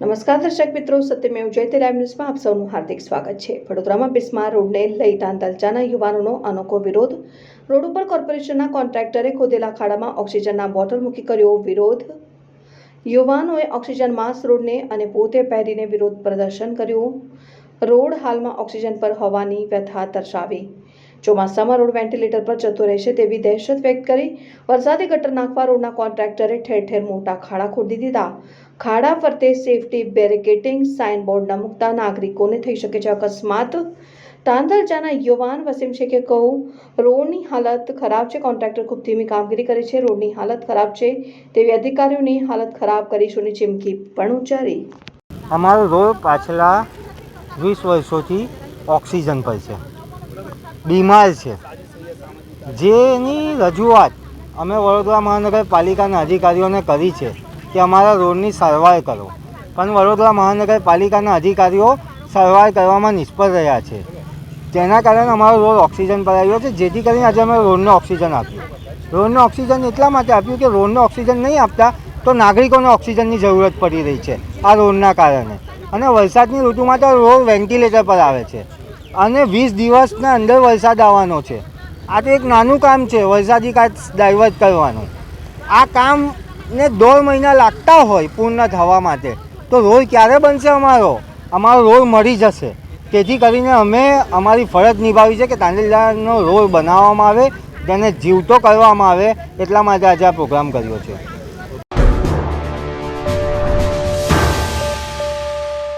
નમસ્કાર દર્શક મિત્રો, સત્યમેવ જયતે લાઈવ ન્યૂઝમાં આપ સૌનું હાર્દિક સ્વાગત છે। વડોદરામાં બિસ્માર રોડને લઈ તાંતલચાના યુવાનોનો અનોખો વિરોધ। રોડ ઉપર કોર્પોરેશનના કોન્ટ્રાક્ટરે ખોદેલા ખાડામાં ઓક્સિજનના બોટલ મૂકી કર્યો વિરોધ। યુવાનોએ ઓક્સિજન માસ્ક રોડને અને પોતે પહેરીને વિરોધ પ્રદર્શન કર્યું। રોડ હાલમાં ઓક્સિજન પર હોવાની વ્યથા દર્શાવી। ચોમાસામાં રોડ વેન્ટિલેટર પર જતો રહેશે તેવી દહેશત વ્યક્ત કરી। વરસાદી ગટર નાખવા રોડના કોન્ટ્રાક્ટરે ઠેર ઠેર મોટા ખાડા ખોદી દીધા। ખાડા ફરતે સેફટી બેરિકેડિંગ સાઇન બોર્ડ ન મૂકતા નાગરિકોને થઈ શકે છે અકસ્માત। તાંતલચાના યુવાન વસીમ શેખે કહ્યું, રોડની હાલત ખરાબ છે, કોન્ટ્રાક્ટર ખૂબ ધીમી કામગીરી કરે છે, રોડની હાલત ખરાબ છે તેવી અધિકારીઓની હાલત ખરાબ કરીશુંની ચીમકી પણ ઉચ્ચારી। અમારો રોડ પાછલા 20 વર્ષોથી ઓક્સિજન પર છે, બીમાર છે, જેની રજૂઆત અમે વડોદરા મહાનગરપાલિકાના અધિકારીઓને કરી છે કે અમારા રોડની સારવાર કરો, પણ વડોદરા મહાનગરપાલિકાના અધિકારીઓ સારવાર કરવામાં નિષ્ફળ રહ્યા છે। તેના કારણે અમારો રોડ ઓક્સિજન પર આવ્યો છે, જેથી કરીને આજે અમે રોડને ઓક્સિજન આપ્યું। રોડને ઓક્સિજન એટલા માટે આપ્યું કે રોડને ઓક્સિજન નહીં આપતા તો નાગરિકોને ઓક્સિજનની જરૂરત પડી રહી છે આ રોડના કારણે। અને વરસાદની ઋતુમાં તો રોડ વેન્ટિલેટર પર આવે છે અને 20 દિવસના અંદર વરસાદ આવવાનો છે। આ તો એક નાનું કામ છે, વરસાદી કાચ ડાયવર્ટ કરવાનું। આ કામને 1.5 મહિના લાગતા હોય પૂર્ણ થવા માટે, તો રોડ ક્યારે બનશે? અમારો રોડ મળી જશે। તેથી કરીને અમે અમારી ફરજ નિભાવી છે કે તાંતલચાનો રોડ બનાવવામાં આવે, તેને જીવતો કરવામાં આવે, એટલા માટે આજે આ પ્રોગ્રામ કર્યો છે।